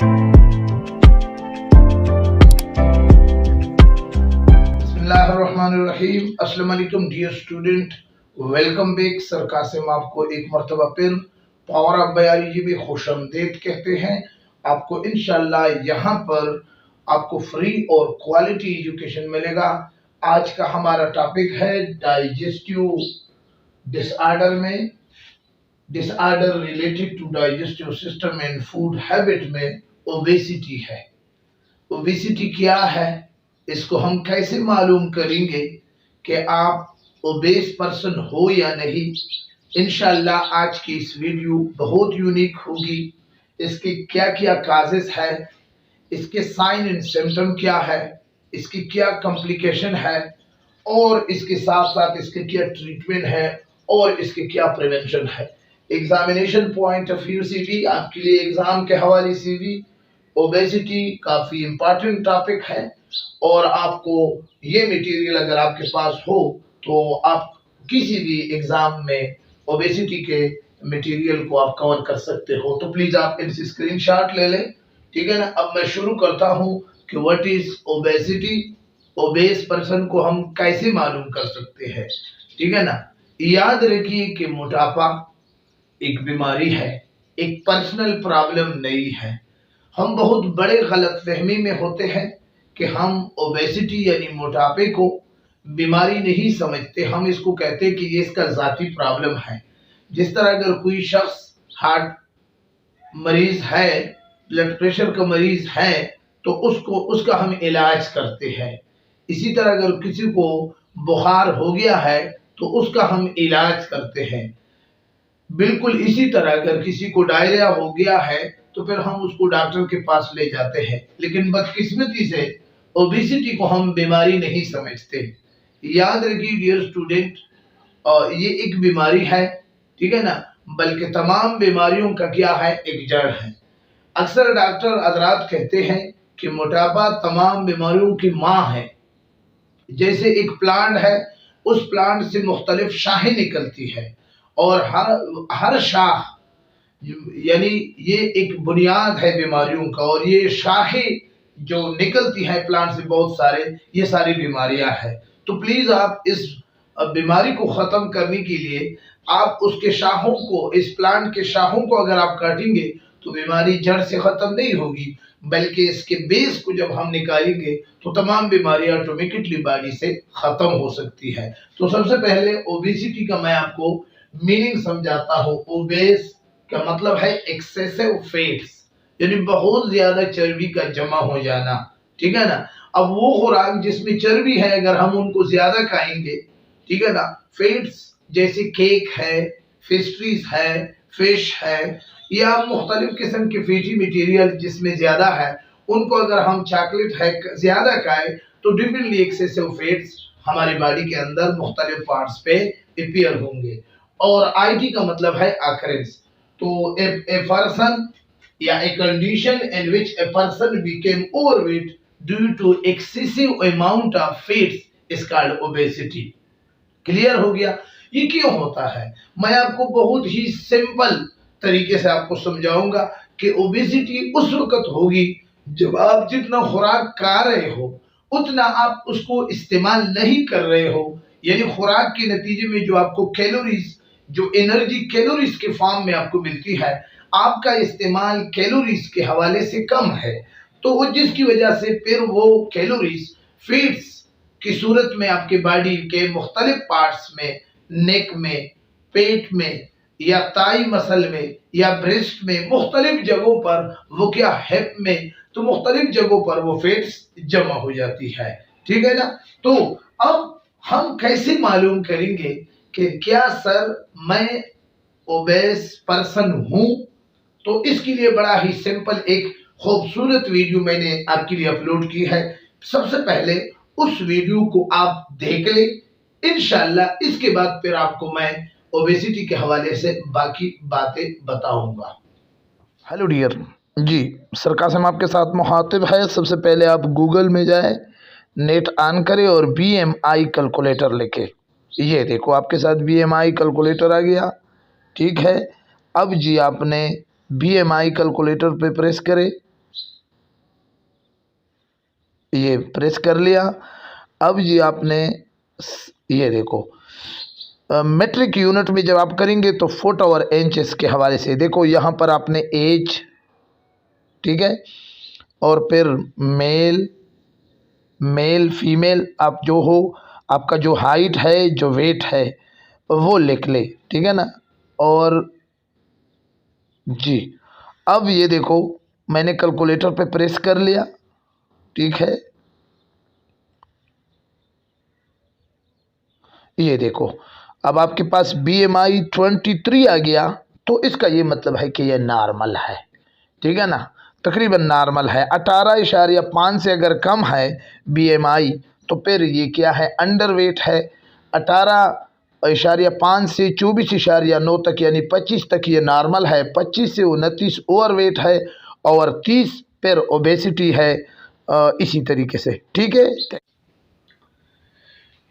बिस्मिल्लाहिर्रहमानिर्रहीम। अस्सलाम वालेकुम dear student, welcome back. Sir Qasim आपको एक मरतबा फिर पावर ऑफ बायोलॉजी में खुशामदीद कहते हैं। आपको इंशाल्लाह यहाँ पर आपको फ्री और क्वालिटी एजुकेशन मिलेगा। आज का हमारा टॉपिक है डाइजेस्टिव डिसऑर्डर में disorder related to digestive system and food habit में ओबेसिटी है। ओबेसिटी क्या है, इसको हम कैसे मालूम करेंगे कि आप ओबेस पर्सन हो या नहीं। इंशाल्लाह आज की इस वीडियो बहुत यूनिक होगी। इसके क्या क्या काजेस है, इसके साइन एंड सिम्टम क्या है, इसकी क्या कॉम्प्लिकेशन है और इसके साथ साथ इसके क्या ट्रीटमेंट है और इसके क्या प्रिवेंशन है। एग्जामिनेशन पॉइंट ऑफ व्यू से भी आपके लिए एग्जाम के हवाले से भी ओबेसिटी काफ़ी इम्पॉर्टेंट टॉपिक है और आपको ये मटेरियल अगर आपके पास हो तो आप किसी भी एग्ज़ाम में ओबेसिटी के मटेरियल को आप कवर कर सकते हो। तो प्लीज़ आप इनसे स्क्रीनशॉट ले लें, ठीक है ना। अब मैं शुरू करता हूँ कि what is obesity. Obese person को हम कैसे मालूम कर सकते हैं, ठीक है ना। याद रखिए कि मोटापा एक बीमारी है, एक पर्सनल प्रॉब्लम नहीं है। हम बहुत बड़े गलतफहमी में होते हैं कि हम ओबेसिटी यानी मोटापे को बीमारी नहीं समझते। हम इसको कहते हैं कि ये इसका ज़ाती प्रॉब्लम है। जिस तरह अगर कोई शख्स हार्ट मरीज है, ब्लड प्रेशर का मरीज है तो उसका हम इलाज करते हैं। इसी तरह अगर किसी को बुखार हो गया है तो उसका हम इलाज करते हैं। बिल्कुल इसी तरह अगर किसी को डायरिया हो गया है तो फिर हम उसको डॉक्टर के पास ले जाते हैं। लेकिन बदकिस्मती से ओबेसिटी को हम बीमारी नहीं समझते। याद रखिए डियर स्टूडेंट, ये एक बीमारी है, ठीक है ना, बल्कि तमाम बीमारियों का क्या है, एक जड़ है। अक्सर डॉक्टर हजरात कहते हैं कि मोटापा तमाम बीमारियों की माँ है। जैसे एक प्लांट है, उस प्लांट से मुख्तलिफ शाखें निकलती है और हर शाख यानी ये एक बुनियाद है बीमारियों का, और ये शाखें जो निकलती है प्लांट से बहुत सारे, ये सारी बीमारियां हैं। तो प्लीज आप इस बीमारी को खत्म करने के लिए आप उसके शाखों को, इस प्लांट के शाखों को अगर आप काटेंगे तो बीमारी जड़ से खत्म नहीं होगी, बल्कि इसके बेस को जब हम निकालेंगे तो तमाम बीमारियां ऑटोमेटिकली बॉडी से खत्म हो सकती है। तो सबसे पहले ओबेसिटी का मैं आपको मीनिंग समझाता हूँ। ओबेस का मतलब है एक्सेसिव फैट्स, यानी बहुत ज्यादा चर्बी का जमा हो जाना, ठीक है ना। अब वो खुराक जिसमें चर्बी है अगर हम उनको ज्यादा खाएंगे, ठीक है ना, फैट्स जैसे केक है, पेस्ट्रीज है, फिश है या मुख्तलिफ किस्म के फैटी मटेरियल जिसमें ज्यादा है, उनको अगर हम चॉकलेट है ज्यादा खाएं तो डेफिनेटली एक्सेसिव फैट्स हमारी बॉडी के अंदर मुख्तलिफ पार्ट्स पे अपीयर होंगे। और आईटी का मतलब है ऑकरेंस। तो ए पर्सन या a condition in which a person became overweight due to excessive amount of fats is called obesity। Clear हो गया। ये क्यों होता है, मैं आपको बहुत ही सिंपल तरीके से आपको समझाऊंगा कि ओबेसिटी उस वक्त होगी जब आप जितना खुराक खा रहे हो उतना आप उसको इस्तेमाल नहीं कर रहे हो। यानी खुराक के नतीजे में जो आपको कैलोरीज, जो एनर्जी कैलोरीज के फॉर्म में आपको मिलती है, आपका इस्तेमाल कैलोरीज के हवाले से कम है। तो वो जिसकी वजह से फिर वो कैलोरीज फैट्स की सूरत में आपके बॉडी के मुख्तलिफ पार्ट्स में, नेक में, पेट में या ताई मसल में या ब्रेस्ट में, मुख्तलिफ जगहों पर वो क्या, हिप में, तो मुख्तलिफ जगहों पर वो फैट्स जमा हो जाती है, ठीक है ना। तो अब हम कैसे मालूम करेंगे कि क्या सर मैं ओबेस पर्सन हूं। तो इसके लिए बड़ा ही सिंपल एक खूबसूरत वीडियो मैंने आपके लिए अपलोड की है। सबसे पहले उस वीडियो को आप देख लें। इंशाल्लाह इसके बाद फिर आपको मैं ओबेसिटी के हवाले से बाकी बातें बताऊंगा। हेलो डियर जी, सर कासिम आपके साथ मुखातिब है। सबसे पहले आप गूगल में जाए, नेट ऑन करें और BMI कैलकुलेटर लेके, ये देखो आपके साथ BMI कैलकुलेटर आ गया, ठीक है। अब जी आपने BMI कैलकुलेटर पे प्रेस करें, ये प्रेस कर लिया। अब ये आपने ये देखो मेट्रिक यूनिट में जब आप करेंगे तो फुट और इंचेस के हवाले से देखो, यहाँ पर आपने एज, ठीक है, और फिर मेल फीमेल आप जो हो, आपका जो हाइट है, जो वेट है वो लिख ले, ठीक है ना। और जी अब ये देखो मैंने कैलकुलेटर पे प्रेस कर लिया, ठीक है। ये देखो अब आपके पास BMI 23 आ गया, तो इसका ये मतलब है कि ये नॉर्मल है, ठीक है ना, तकरीबन नॉर्मल है। 18.5 से अगर कम है BMI तो फिर ये क्या है, अंडर वेट है। 18.5 से 24.9 तक यानी 25 तक ये नॉर्मल है। 25 से 29 ओवर वेट है और 30 फिर ओबेसिटी है। इसी तरीके से, ठीक है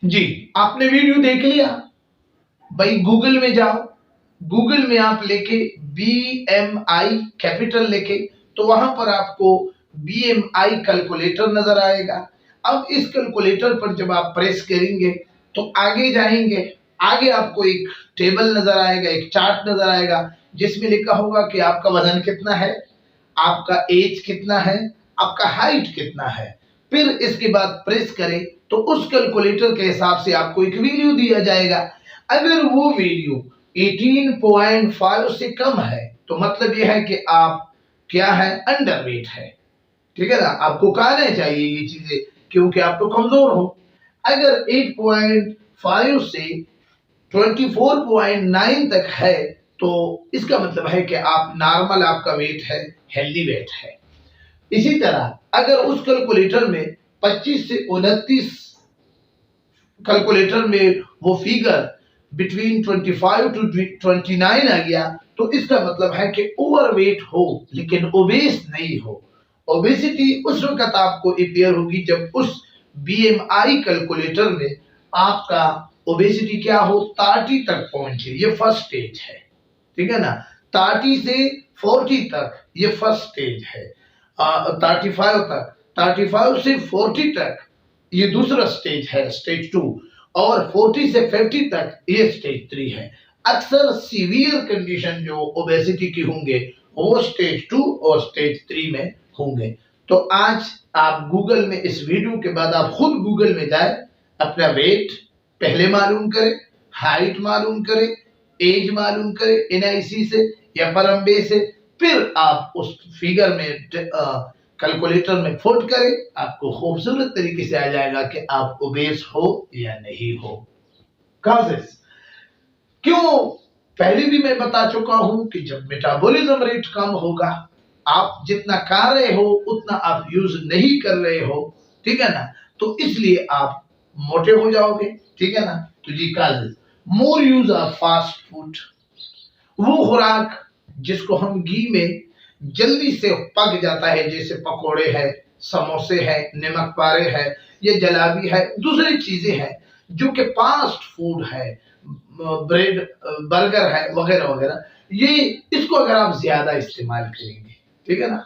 जी। आपने वीडियो देख लिया भाई, गूगल में जाओ, गूगल में आप लेके BMI कैपिटल लेके, तो वहां पर आपको BMI कैलकुलेटर नजर आएगा। अब इस कैलकुलेटर पर जब आप प्रेस करेंगे तो आगे जाएंगे, आगे आपको एक टेबल नजर आएगा, एक चार्ट नजर आएगा जिसमें लिखा होगा कि आपका वजन कितना है, आपका एज कितना है, आपका हाइट कितना है। फिर इसके बाद प्रेस करें तो उस कैलकुलेटर के हिसाब से आपको एक वैल्यू दिया जाएगा। अगर वो वैल्यू 18.5 से कम है तो मतलब यह है कि आप क्या है, अंडरवेट है, ठीक है ना। आपको खाना चाहिए ये चीजें क्योंकि आप तो कमजोर हो। अगर 8.5 से 24.9 तक है तो इसका मतलब है कि आप नॉर्मल, आपका वेट है, हेल्दी वेट है। इसी तरह अगर उस कैलकुलेटर में 25 से 29 कैलकुलेटर में वो फिगर बिटवीन 25 टू 29 आ गया तो इसका मतलब है कि ओवरवेट हो लेकिन ओबेस नहीं हो। ओबेसिटी उस वक्त आपको अपीयर होगी जब उस BMI कैलकुलेटर में आपका ओबेसिटी क्या हो, 30 तक पहुंचे। ये फर्स्ट स्टेज है, ठीक है ना। 30 से 40 तक ये फर्स्ट स्टेज है। 35 तक, 35 से 40 तक ये दूसरा स्टेज है, स्टेज 2। और 40 से 50 तक ये स्टेज 3 है। अक्सर सीवियर कंडीशन जो ओबेसिटी की होंगे वो स्टेज 2 और स्टेज 3 में होंगे। तो आज आप गूगल में, इस वीडियो के बाद आप खुद गूगल में जाए, अपना वेट पहले मालूम करें, हाइट मालूम करें, एज मालूम करें NIC से या परम्बे से, फिर आप उस फिगर में कैलकुलेटर में फुट करें, आपको खूबसूरत तरीके से आ जाएगा कि आप ओबेस हो या नहीं हो। काजेस क्यों, पहले भी मैं बता चुका हूं कि जब मेटाबॉलिज्म रेट कम होगा, आप जितना खा रहे हो उतना आप यूज नहीं कर रहे हो, ठीक है ना, तो इसलिए आप मोटे हो जाओगे, ठीक है ना। तो जी causes, more use of fast food, वो खुराक जिसको हम घी में जल्दी से पक जाता है, जैसे पकोड़े है, समोसे है, नमक पारे है, ये जलेबी है, दूसरी चीजें हैं जो कि फास्ट फूड है, ब्रेड, बर्गर है, वगैरह वगैरह, ये इसको अगर आप ज्यादा इस्तेमाल करेंगे, ठीक है ना।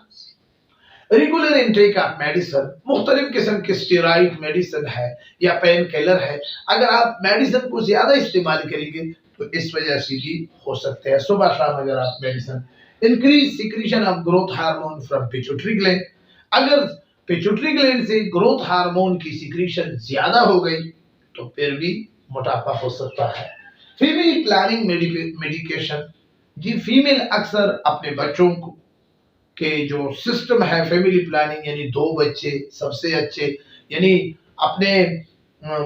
रेगुलर इंटेक ऑफ मेडिसिन, मुख्तलिफ किस्म के स्टेरॉइड मेडिसिन है या पेन किलर है, अगर आप मेडिसिन को ज्यादा इस्तेमाल करेंगे तो इस वजह से भी हो सकते हैं। सुबह शाम अगर आप medicine, increase secretion of growth hormone from pituitary gland, अगर पिट्यूटरी ग्लैंड से ग्रोथ हार्मोन की सिक्रीशन ज्यादा हो गई तो फिर भी मोटापा हो सकता है। फीमेल प्लानिंग मेडिकेशन, जी फीमेल अक्सर अपने बच्चों को के जो सिस्टम है फैमिली प्लानिंग, यानी 2 बच्चे सबसे अच्छे, यानी अपने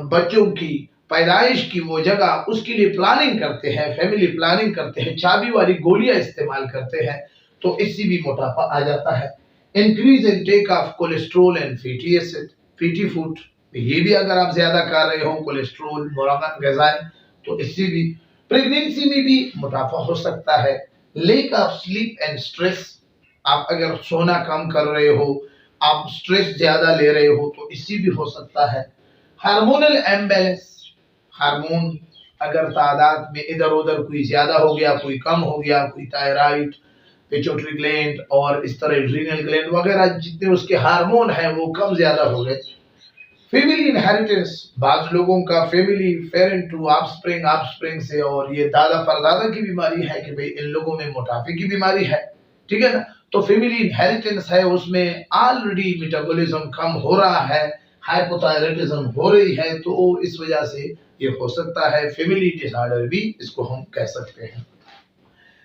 बच्चों की पैदाइश की वो जगह उसके लिए प्लानिंग करते हैं, फैमिली प्लानिंग करते हैं, चाबी वाली गोलियां इस्तेमाल करते हैं, तो इससे भी मोटापा आ जाता है। Increase intake of cholesterol and fatty acid, fatty food, ये भी अगर आप ज्यादा खा रहे हो कोलेस्ट्रोल, मुरागन गजाएं, तो इससे भी प्रेगनेंसी में भी मोटापा हो सकता है। Lake of sleep and stress, आप अगर सोना कम कर रहे हो, आप स्ट्रेस ज्यादा ले रहे हो, तो इससे भी हो सकता है। हार्मोनल इम्बैलेंस, हार्मोन अगर तादाद में इधर उधर कोई ज्यादा हो गया, कोई कम हो गया, कोई थायराइड, पिट्यूटरी ग्लैंड और इस तरह एड्रीनल ग्लैंड वगैरह जितने उसके हार्मोन हैं वो कम ज्यादा हो गए। फैमिली इनहेरिटेंस, बाज लोगों का family parent to offspring, offspring से, और ये दादा परदादा की बीमारी है कि भाई इन लोगों में मोटापे की बीमारी है, ठीक है ना। तो फैमिली इनहेरिटेंस है, उसमें ऑलरेडी मेटाबॉलिज्म कम हो रहा है, हाइपोथायराइडिज्म हो रही है, तो इस वजह से ये हो सकता है। फैमिली डिसऑर्डर भी इसको हम कह सकते हैं।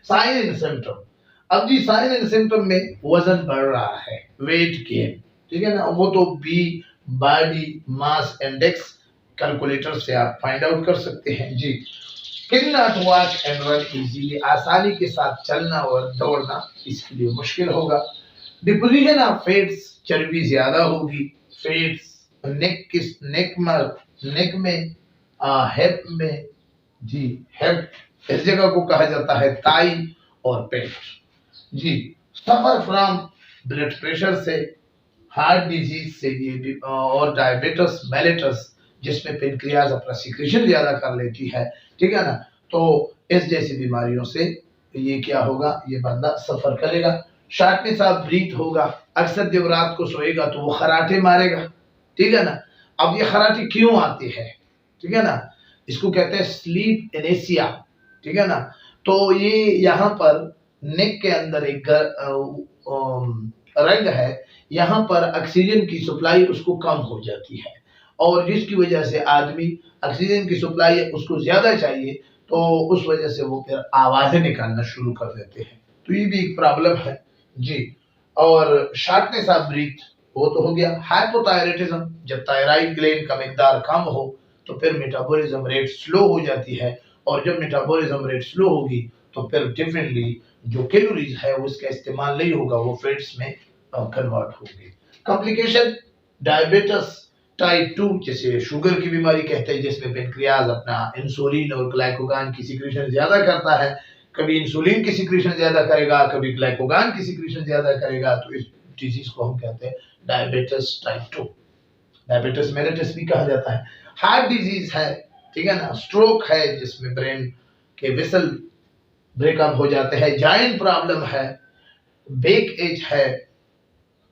साइन एंड सिम्टम, अब जी साइन एंड सिम्टम में वजन बढ़ रहा है, वेट गेन, ठीक है ना, वो तो बी बॉडी मास इंडेक्स कैलकुलेटर से आप फाइंड आउट कर सकते हैं जी। Can not walk and run easily, आसानी के साथ चलना और दौड़ना इसके लिए मुश्किल होगा। डिपोजिशन ऑफ फैट्स, चर्बी ज्यादा होगी। फैट्स नेक में, हेप में जी, हेप इस जगह को कहा जाता है थाई और पेट जी। सफर फ्रॉम ब्लड प्रेशर से, हार्ट डिजीज से, ये और डायबिटीज मेलिटस जिसमें पेनक्रियाज अपना सिक्रीशन ज्यादा कर लेती है, ठीक है ना, तो इस जैसी बीमारियों से ये क्या होगा, ये बंदा सफर करेगा। शॉर्टनेस ऑफ ब्रीथ होगा, अक्सर जब रात को सोएगा तो वो खराटे मारेगा, ठीक है ना। अब ये खराटे क्यों आते हैं, ठीक है ना, इसको कहते हैं स्लीप एनेसिया, ठीक है ना। तो ये यहाँ पर नेक के अंदर एक रंग है, यहाँ पर ऑक्सीजन की सप्लाई उसको कम हो जाती है, और जिसकी वजह से आदमी ऑक्सीजन की सप्लाई उसको ज्यादा चाहिए, तो उस वजह से वो फिर आवाजें निकालना शुरू कर देते हैं, तो ये भी एक प्रॉब्लम है जी। और शॉर्टनेस ऑफ ब्रीथ वो तो हो गया। हाइपोथायराइडिज्म, जब थायराइड ग्लैंड का मिकदार कम हो तो फिर मेटाबॉलिज्म रेट स्लो हो जाती है, और जब मेटाबॉलिज्म रेट स्लो होगी तो फिर डिफरेंटली जो कैलोरीज है उसका इस्तेमाल नहीं होगा, वो फैट्स में कन्वर्ट होगी। कॉम्प्लिकेशन, डायबिटीज टाइप 2, जैसे शुगर की बीमारी कहते हैं, जिसमें पेनक्रियाज अपना इंसुलिन और ग्लाइकोगान की सिक्रीशन ज्यादा करता है, कभी इंसुलिन की सिक्रीशन ज्यादा करेगा, कभी ग्लाइकोगान की सिक्रीशन ज्यादा करेगा, तो इस डिजीज को हम कहते हैं डायबिटीज टाइप 2, डायबिटीज मेलिटस भी कहा जाता है। हार्ट डिजीज है, ठीक है ना, स्ट्रोक है जिसमें ब्रेन के वेसल ब्रेकअप हो जाते हैं, जॉइंट प्रॉब्लम है, बैक एज है,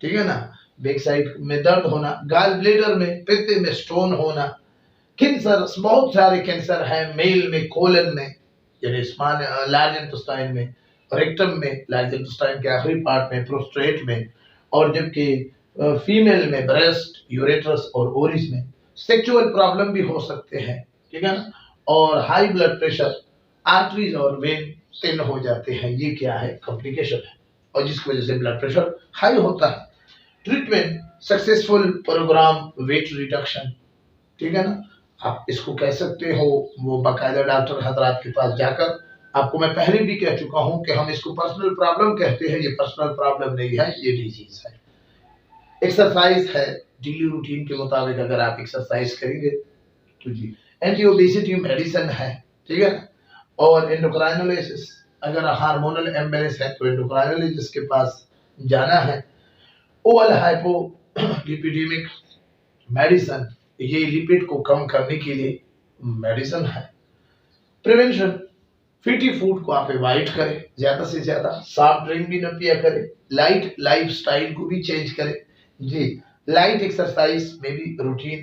ठीक है ना, बैक साइड में दर्द होना, गाल ब्लेडर में, पित्त में स्टोन होना, कैंसर, बहुत सारे कैंसर हैं, मेल में कोलन में यानी स्मॉल लार्ज इंटेस्टाइन में, रेक्टम में लार्ज इंटेस्टाइन के आखिरी पार्ट में, प्रोस्टेट में, और जबकि फीमेल में ब्रेस्ट, यूरेट्रस और ओरिस में। सेक्सुअल प्रॉब्लम भी हो सकते हैं, ठीक है ना, और हाई ब्लड प्रेशर, आर्टरीज और वेन थिन हो जाते हैं, ये क्या है, कॉम्प्लिकेशन है, और जिसकी वजह से ब्लड प्रेशर हाई होता है। Treatment, successful programme weight reduction, ठीक है ना, आप इसको कह सकते हो वो बाकायदा डॉक्टर हजरात के पास जाकर। आपको मैं पहले भी कह चुका हूं कि हम इसको पर्सनल प्रॉब्लम कहते हैं, ये पर्सनल प्रॉब्लम नहीं है, ये डिजीज है। एक्सरसाइज है, डेली रूटीन के मुताबिक अगर आप एक्सरसाइज करेंगे तो जी। एंटी ओबेसिटी मेडिसिन है, ठीक है ना, और एंडोक्राइनोलॉजिस्ट, अगर हार्मोनल इम्बैलेंस है तो एंडोक्राइनोलॉजिस्ट के पास जाना है। ओवल हाइपोलिपिडेमिक मेडिसिन, ये लिपिड को कम करने के लिए मेडिसिन है। प्रिवेंशन, फैटी फूड को आप अवॉइड करें ज्यादा से ज्यादा, सॉफ्ट ड्रिंक भी न पिया करें, लाइट लाइफस्टाइल को भी चेंज करें जी, लाइट एक्सरसाइज में भी रूटीन,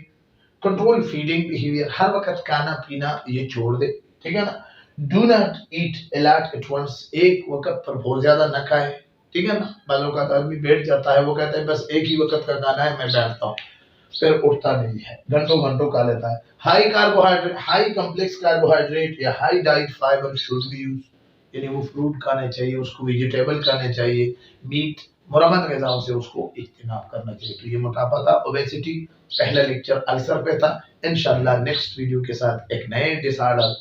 कंट्रोल फीडिंग बिहेवियर, हर वक्त खाना पीना ये छोड़ दे, ठीक है ना। Do not eat a lot at once, एक वक्त पर बहुत ज्यादा न खाए, ठीक है ना। बालों का आदमी बैठ जाता है, वो कहता है बस एक ही वक्त का खाना है, मैं बैठता हूँ, फिर उठता नहीं है, घंटों घंटों खा लेता है। High carbohydrate, high complex carbohydrate या high diet fibre should be use, यानी वो फ्रूट खाने चाहिए, उसको वेजिटेबल खाने चाहिए, मीट मुरमन ग़िज़ाओं से उसको इज्तिनाब करना चाहिए। तो ये मोटापा था, ओबेसिटी, पहला लेक्चर अल्सर पे था। इंशाल्लाह नेक्स्ट वीडियो के साथ एक नए disorder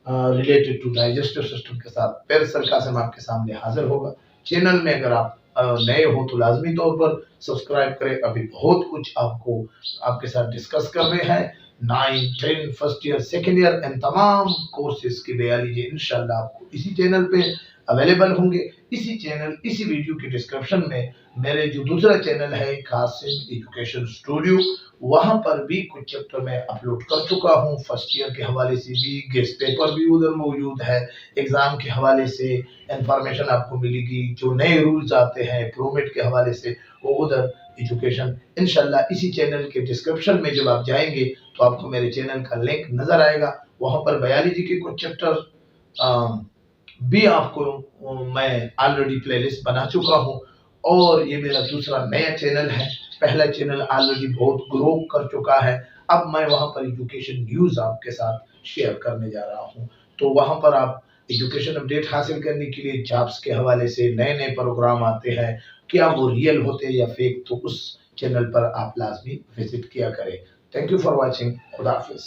related to digestive system के साथ फिर सर कासिम आपके सामने हाजिर होगा। चैनल में अगर आप नए हो तो लाजमी तौर पर सब्सक्राइब करें, अभी बहुत कुछ आपको आपके साथ डिस्कस कर रहे हैं। 9, 10, first year, second year and तमाम कोर्सेज के बयान लीजिए इंशाल्लाह आपको इसी चैनल पे अवेलेबल होंगे। इसी चैनल, इसी वीडियो के डिस्क्रिप्शन में मेरे जो दूसरा चैनल है कासिम एजुकेशन स्टूडियो, वहां पर भी कुछ चैप्टर मैं अपलोड कर चुका हूं। फर्स्ट ईयर के हवाले से भी गेस्ट पेपर भी उधर मौजूद है, एग्जाम के हवाले से इंफॉर्मेशन आपको मिलेगी, जो नए रूल्स आते हैं प्रोमेट के हवाले से वो उधर एजुकेशन इंशाल्लाह इसी चैनल के डिस्क्रिप्शन में जब आप जाएंगे तो आपको मेरे चैनल का लिंक नजर आएगा। वहां पर बायोलॉजी के कुछ चैप्टर भी आपको मैं ऑलरेडी प्लेलिस्ट बना चुका हूं। और ये मेरा दूसरा नया चैनल है, पहला चैनल ऑलरेडी बहुत ग्रो कर चुका है। अब मैं वहां पर एजुकेशन न्यूज आपके साथ शेयर करने जा रहा हूं। तो वहां पर आप एजुकेशन अपडेट हासिल करने के लिए जॉब्स के हवाले से नए नए प्रोग्राम आते हैं, क्या वो रियल होते हैं या फेक, तो उस चैनल पर आप लाजमी विजिट किया करें। Thank you for watching. खुदा हाफिज।